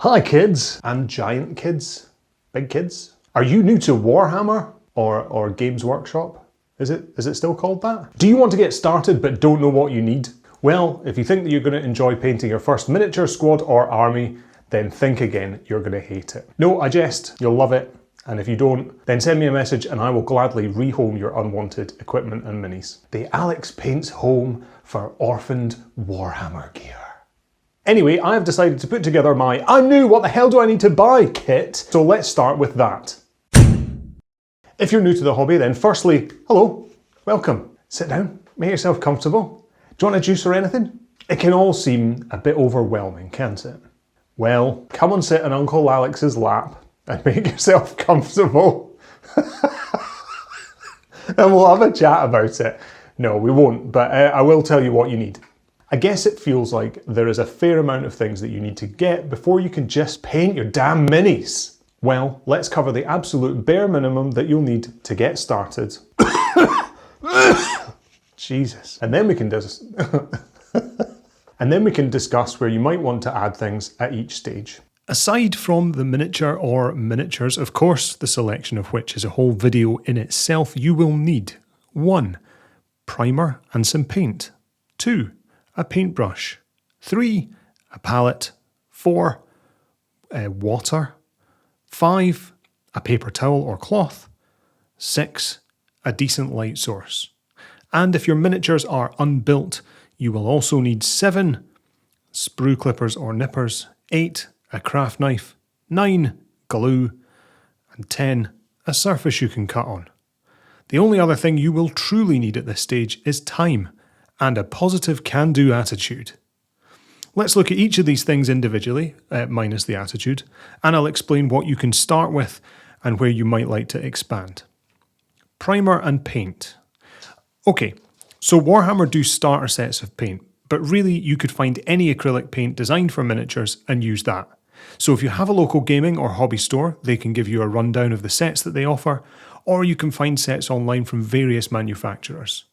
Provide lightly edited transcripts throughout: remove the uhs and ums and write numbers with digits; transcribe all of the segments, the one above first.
Hi kids and giant kids, big kids. Are you new to Warhammer or Games Workshop? Is it still called that? Do you want to get started but don't know what you need? Well, if you think that you're going to enjoy painting your first miniature squad or army, then think again, you're going to hate it. No, I jest, you'll love it. And if you don't, then send me a message and I will gladly rehome your unwanted equipment and minis. The Alex Paints home for orphaned Warhammer gear. Anyway, I've decided to put together my I'm new, what the hell do I need to buy kit? So let's start with that. If you're new to the hobby, then firstly, hello, welcome. Sit down, make yourself comfortable. Do you want a juice or anything? It can all seem a bit overwhelming, can't it? Well, come and sit on Uncle Alex's lap and make yourself comfortable. And we'll have a chat about it. No, we won't, but I will tell you what you need. I guess it feels like there is a fair amount of things that you need to get before you can just paint your damn minis. Well, let's cover the absolute bare minimum that you'll need to get started. Jesus. And then we can discuss where you might want to add things at each stage. Aside from the miniature or miniatures, of course, the selection of which is a whole video in itself, you will need 1. Primer and some paint. 2. A paintbrush. 3. A palette. 4. Water. 5. A paper towel or cloth. 6. A decent light source. And if your miniatures are unbuilt, you will also need 7. Sprue clippers or nippers. 8. A craft knife. 9. Glue. And 10. A surface you can cut on. The only other thing you will truly need at this stage is time and a positive can-do attitude. Let's look at each of these things individually, minus the attitude, and I'll explain what you can start with and where you might like to expand. Primer and paint. Okay, so Warhammer do starter sets of paint, but really you could find any acrylic paint designed for miniatures and use that. So if you have a local gaming or hobby store, they can give you a rundown of the sets that they offer, or you can find sets online from various manufacturers.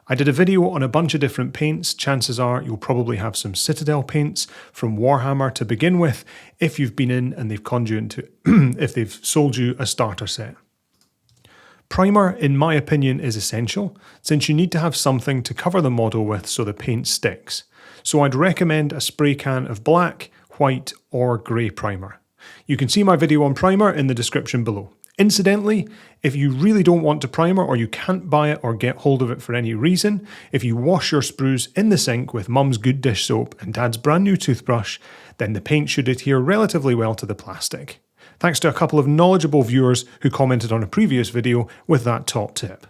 I did a video on a bunch of different paints. Chances are you'll probably have some Citadel paints from Warhammer to begin with if you've been in and they've conned you into if they've sold you a starter set. Primer, in my opinion, is essential since you need to have something to cover the model with so the paint sticks. So I'd recommend a spray can of black, white or grey primer. You can see my video on primer in the description below. Incidentally, if you really don't want to primer or you can't buy it or get hold of it for any reason, if you wash your sprues in the sink with Mum's Good Dish soap and Dad's brand new toothbrush, then the paint should adhere relatively well to the plastic. Thanks to a couple of knowledgeable viewers who commented on a previous video with that top tip.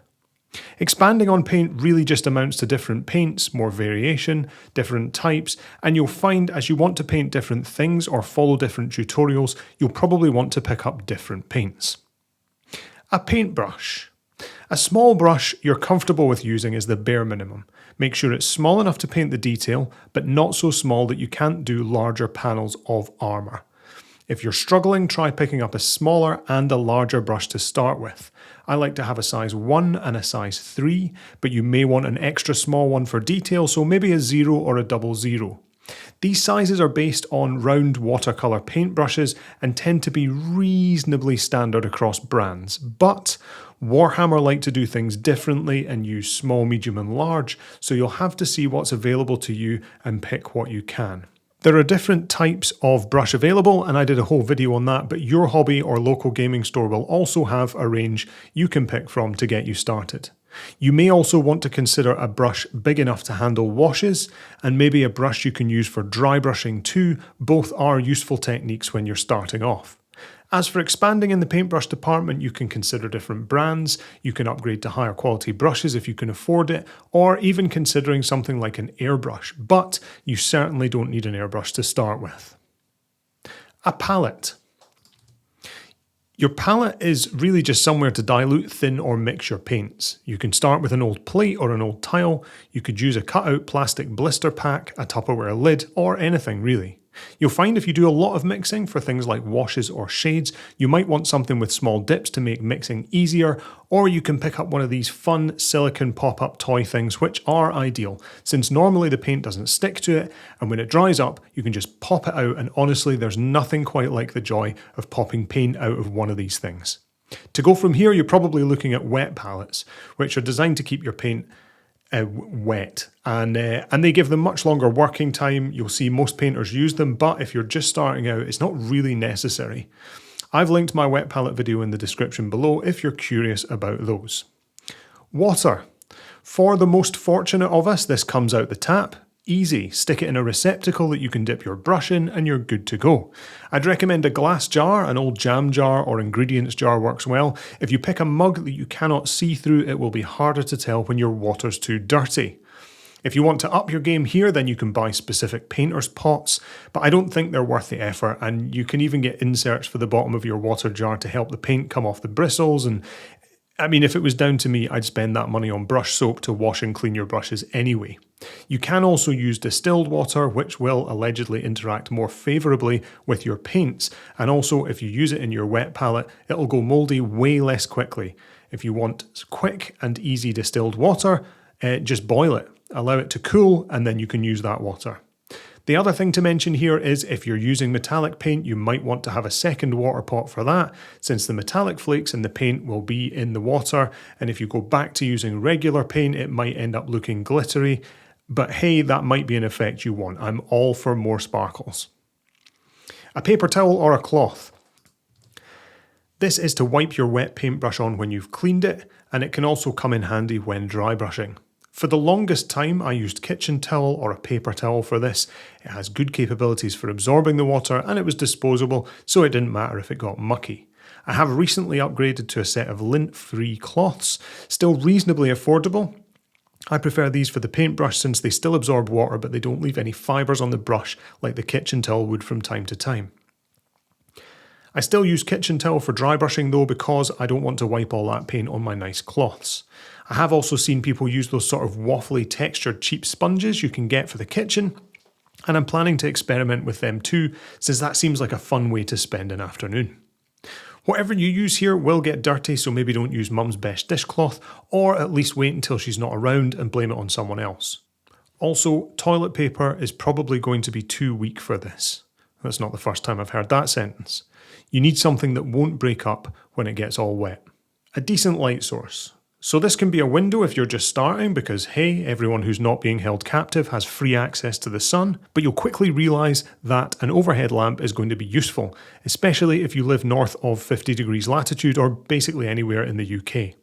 Expanding on paint really just amounts to different paints, more variation, different types, and you'll find as you want to paint different things or follow different tutorials, you'll probably want to pick up different paints. A paintbrush. A small brush you're comfortable with using is the bare minimum. Make sure it's small enough to paint the detail, but not so small that you can't do larger panels of armour. If you're struggling, try picking up a smaller and a larger brush to start with. I like to have a size 1 and a size 3, but you may want an extra small one for detail, so maybe a 0 or a 00. These sizes are based on round watercolour paintbrushes and tend to be reasonably standard across brands, but Warhammer like to do things differently and use small, medium and large, so you'll have to see what's available to you and pick what you can. There are different types of brush available and I did a whole video on that, but your hobby or local gaming store will also have a range you can pick from to get you started. You may also want to consider a brush big enough to handle washes and maybe a brush you can use for dry brushing too. Both are useful techniques when you're starting off. As for expanding in the paintbrush department, you can consider different brands, you can upgrade to higher quality brushes if you can afford it, or even considering something like an airbrush, but you certainly don't need an airbrush to start with. A palette. Your palette is really just somewhere to dilute, thin or mix your paints. You can start with an old plate or an old tile, you could use a cut-out plastic blister pack, a Tupperware lid, or anything really. You'll find if you do a lot of mixing for things like washes or shades, you might want something with small dips to make mixing easier, or you can pick up one of these fun silicone pop-up toy things which are ideal, since normally the paint doesn't stick to it, and when it dries up you can just pop it out, and honestly there's nothing quite like the joy of popping paint out of one of these things. To go from here, you're probably looking at wet palettes, which are designed to keep your paint wet, and they give them much longer working time. You'll see most painters use them, but if you're just starting out, it's not really necessary. I've linked my wet palette video in the description below if you're curious about those. Water. For the most fortunate of us, this comes out the tap. Easy, stick it in a receptacle that you can dip your brush in and you're good to go. I'd recommend a glass jar, an old jam jar or ingredients jar works well. If you pick a mug that you cannot see through, it will be harder to tell when your water's too dirty. If you want to up your game here, then you can buy specific painter's pots, but I don't think they're worth the effort, and you can even get inserts for the bottom of your water jar to help the paint come off the bristles, and I mean, if it was down to me, I'd spend that money on brush soap to wash and clean your brushes anyway. You can also use distilled water, which will allegedly interact more favourably with your paints, and also if you use it in your wet palette, it'll go mouldy way less quickly. If you want quick and easy distilled water, just boil it, allow it to cool, and then you can use that water. The other thing to mention here is if you're using metallic paint, you might want to have a second water pot for that, since the metallic flakes in the paint will be in the water, and if you go back to using regular paint, it might end up looking glittery, but hey, that might be an effect you want. I'm all for more sparkles. A paper towel or a cloth. This is to wipe your wet paintbrush on when you've cleaned it, and it can also come in handy when dry brushing. For the longest time, I used kitchen towel or a paper towel for this. It has good capabilities for absorbing the water, and it was disposable, so it didn't matter if it got mucky. I have recently upgraded to a set of lint-free cloths, still reasonably affordable. I prefer these for the paintbrush since they still absorb water, but they don't leave any fibres on the brush like the kitchen towel would from time to time. I still use kitchen towel for dry brushing though, because I don't want to wipe all that paint on my nice cloths. I have also seen people use those sort of waffly textured cheap sponges you can get for the kitchen, and I'm planning to experiment with them too, since that seems like a fun way to spend an afternoon. Whatever you use here will get dirty, so maybe don't use Mum's best dishcloth, or at least wait until she's not around and blame it on someone else. Also, toilet paper is probably going to be too weak for this. That's not the first time I've heard that sentence. You need something that won't break up when it gets all wet. A decent light source. So this can be a window if you're just starting, because hey, everyone who's not being held captive has free access to the sun, but you'll quickly realise that an overhead lamp is going to be useful, especially if you live north of 50 degrees latitude or basically anywhere in the UK.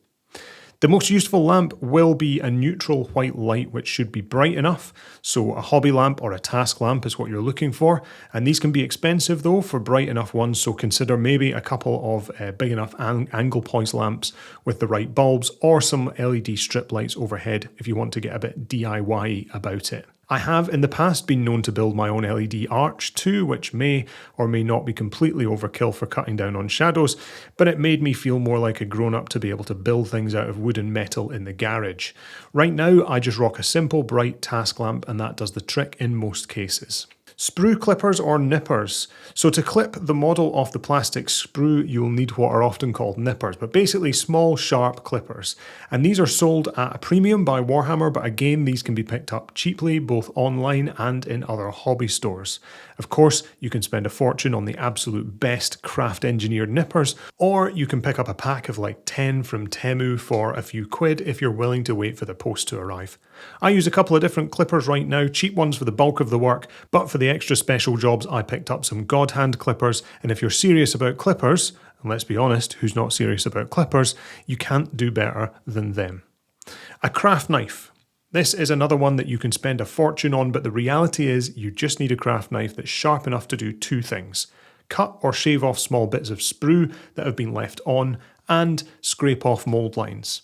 The most useful lamp will be a neutral white light which should be bright enough, so a hobby lamp or a task lamp is what you're looking for, and these can be expensive though for bright enough ones, so consider maybe a couple of big enough angle point lamps with the right bulbs, or some LED strip lights overhead if you want to get a bit DIY about it. I have in the past been known to build my own LED arch too, which may or may not be completely overkill for cutting down on shadows, but it made me feel more like a grown-up to be able to build things out of wood and metal in the garage. Right now, I just rock a simple bright task lamp, and that does the trick in most cases. Sprue clippers or nippers. So to clip the model off the plastic sprue, you'll need what are often called nippers, but basically small, sharp clippers. And these are sold at a premium by Warhammer, but again, these can be picked up cheaply, both online and in other hobby stores. Of course, you can spend a fortune on the absolute best craft-engineered nippers, or you can pick up a pack of like 10 from Temu for a few quid if you're willing to wait for the post to arrive. I use a couple of different clippers right now, cheap ones for the bulk of the work, but for the extra special jobs I picked up some God Hand clippers, and if you're serious about clippers, and let's be honest, who's not serious about clippers, you can't do better than them. A craft knife. This is another one that you can spend a fortune on, but the reality is you just need a craft knife that's sharp enough to do two things: cut or shave off small bits of sprue that have been left on, and scrape off mould lines.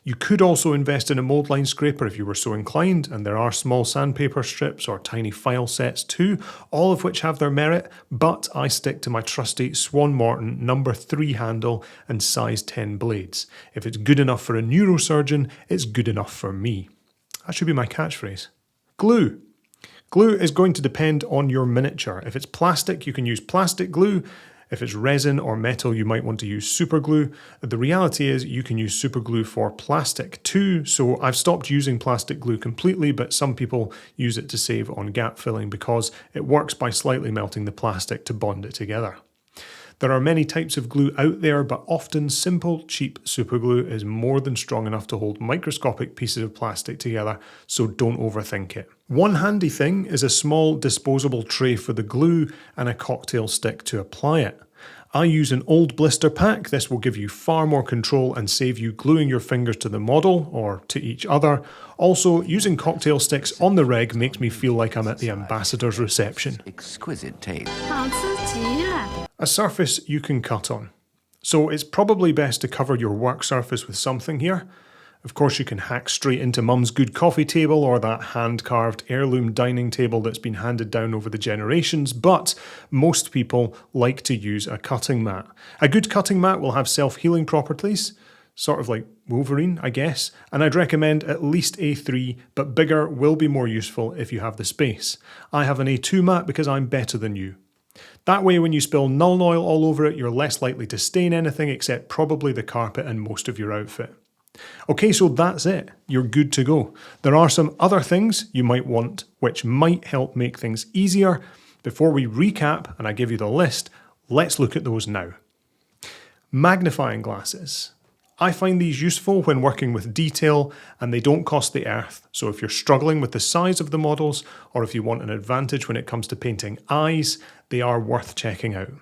You could also invest in a mould line scraper if you were so inclined, and there are small sandpaper strips or tiny file sets too, all of which have their merit, but I stick to my trusty Swan Morton No. 3 handle and size 10 blades. If it's good enough for a neurosurgeon, it's good enough for me. That should be my catchphrase. Glue. Glue is going to depend on your miniature. If it's plastic, you can use plastic glue. If it's resin or metal, you might want to use super glue. The reality is you can use super glue for plastic too, so I've stopped using plastic glue completely, but some people use it to save on gap filling because it works by slightly melting the plastic to bond it together. There are many types of glue out there, but often simple, cheap superglue is more than strong enough to hold microscopic pieces of plastic together, so don't overthink it. One handy thing is a small disposable tray for the glue and a cocktail stick to apply it. I use an old blister pack. This will give you far more control and save you gluing your fingers to the model or to each other. Also, using cocktail sticks on the reg makes me feel like I'm at the ambassador's reception. Exquisite taste. A surface you can cut on. So it's probably best to cover your work surface with something here. Of course, you can hack straight into Mum's good coffee table or that hand-carved heirloom dining table that's been handed down over the generations, but most people like to use a cutting mat. A good cutting mat will have self-healing properties, sort of like Wolverine, I guess, and I'd recommend at least A3, but bigger will be more useful if you have the space. I have an A2 mat because I'm better than you. That way, when you spill Nuln Oil all over it, you're less likely to stain anything except probably the carpet and most of your outfit. Okay, so that's it. You're good to go. There are some other things you might want which might help make things easier. Before we recap and I give you the list, let's look at those now. Magnifying glasses. I find these useful when working with detail and they don't cost the earth. So if you're struggling with the size of the models or if you want an advantage when it comes to painting eyes, they are worth checking out.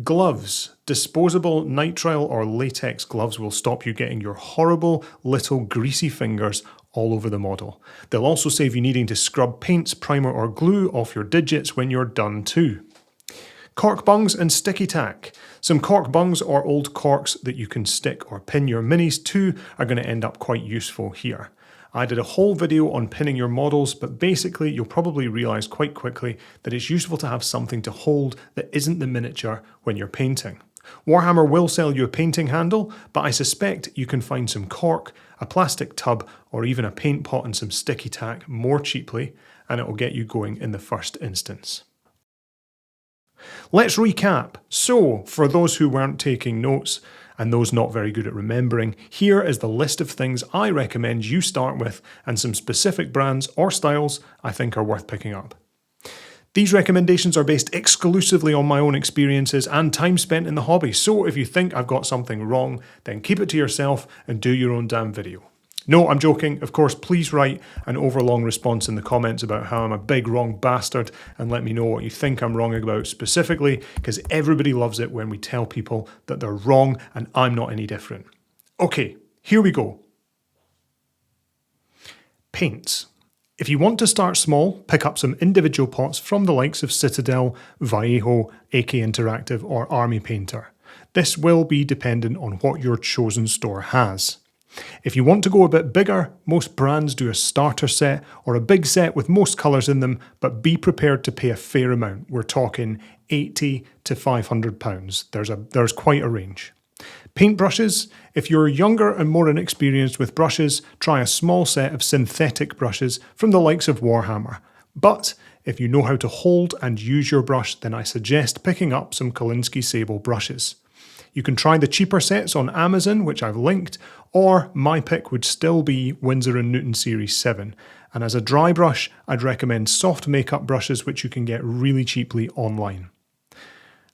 Gloves. Disposable nitrile or latex gloves will stop you getting your horrible little greasy fingers all over the model. They'll also save you needing to scrub paints, primer or glue off your digits when you're done too. Cork bungs and sticky tack. Some cork bungs or old corks that you can stick or pin your minis to are going to end up quite useful here. I did a whole video on pinning your models, but basically you'll probably realise quite quickly that it's useful to have something to hold that isn't the miniature when you're painting. Warhammer will sell you a painting handle, but I suspect you can find some cork, a plastic tub, or even a paint pot and some sticky tack more cheaply, and it will get you going in the first instance. Let's recap. So, for those who weren't taking notes, and those not very good at remembering, here is the list of things I recommend you start with and some specific brands or styles I think are worth picking up. These recommendations are based exclusively on my own experiences and time spent in the hobby, so if you think I've got something wrong, then keep it to yourself and do your own damn video. No, I'm joking. Of course, please write an overlong response in the comments about how I'm a big wrong bastard and let me know what you think I'm wrong about specifically, because everybody loves it when we tell people that they're wrong and I'm not any different. Okay, here we go. Paints. If you want to start small, pick up some individual pots from the likes of Citadel, Vallejo, AK Interactive or Army Painter. This will be dependent on what your chosen store has. If you want to go a bit bigger, most brands do a starter set or a big set with most colours in them, but be prepared to pay a fair amount. We're talking £80 to £500. There's quite a range. Paintbrushes. If you're younger and more inexperienced with brushes, try a small set of synthetic brushes from the likes of Warhammer. But if you know how to hold and use your brush, then I suggest picking up some Kolinksy Sable brushes. You can try the cheaper sets on Amazon, which I've linked, or my pick would still be Winsor & Newton Series 7. And as a dry brush, I'd recommend soft makeup brushes, which you can get really cheaply online.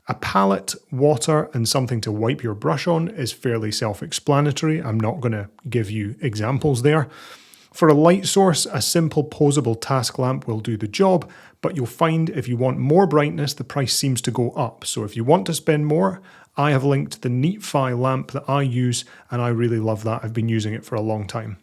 A palette, water, and something to wipe your brush on is fairly self-explanatory. I'm not going to give you examples there. For a light source, a simple posable task lamp will do the job, but you'll find if you want more brightness, the price seems to go up. So if you want to spend more, I have linked the Neatfi lamp that I use, and I really love that. I've been using it for a long time.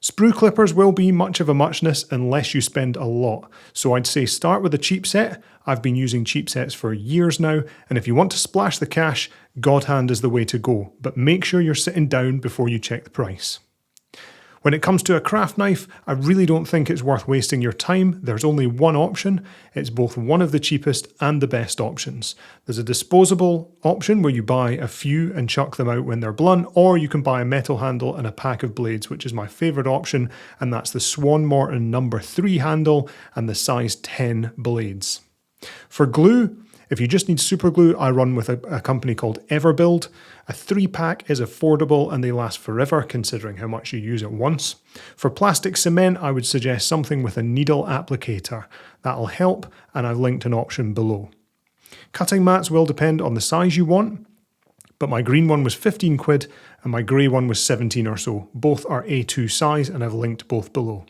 Sprue clippers will be much of a muchness unless you spend a lot. So I'd say start with a cheap set. I've been using cheap sets for years now, and if you want to splash the cash, God hand is the way to go, but make sure you're sitting down before you check the price. When it comes to a craft knife, I really don't think it's worth wasting your time. There's only one option. It's both one of the cheapest and the best options. There's a disposable option where you buy a few and chuck them out when they're blunt, or you can buy a metal handle and a pack of blades, which is my favourite option, and that's the Swan Morton No. 3 handle and the size 10 blades. For glue, if you just need super glue, I run with a company called Everbuild. A 3-pack is affordable and they last forever considering how much you use at once. For plastic cement, I would suggest something with a needle applicator. That'll help, and I've linked an option below. Cutting mats will depend on the size you want, but my green one was 15 quid and my grey one was 17 or so. Both are A2 size and I've linked both below.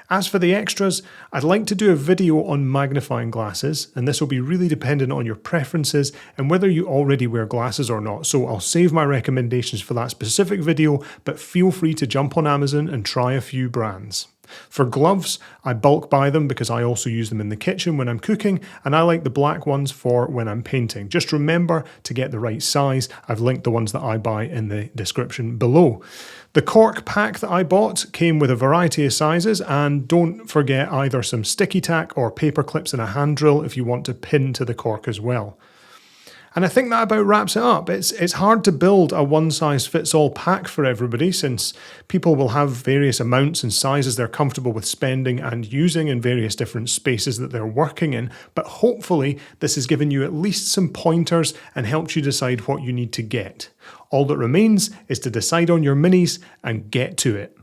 As for the extras, I'd like to do a video on magnifying glasses, and this will be really dependent on your preferences and whether you already wear glasses or not, so I'll save my recommendations for that specific video, but feel free to jump on Amazon and try a few brands. For gloves, I bulk buy them because I also use them in the kitchen when I'm cooking, and I like the black ones for when I'm painting. Just remember to get the right size. I've linked the ones that I buy in the description below. The CORK pack that I bought came with a variety of sizes, and don't forget either some sticky tack or paper clips and a hand drill if you want to pin to the cork as well. And I think that about wraps it up. It's hard to build a one-size-fits-all pack for everybody, since people will have various amounts and sizes they're comfortable with spending and using in various different spaces that they're working in, but hopefully this has given you at least some pointers and helped you decide what you need to get. All that remains is to decide on your minis and get to it.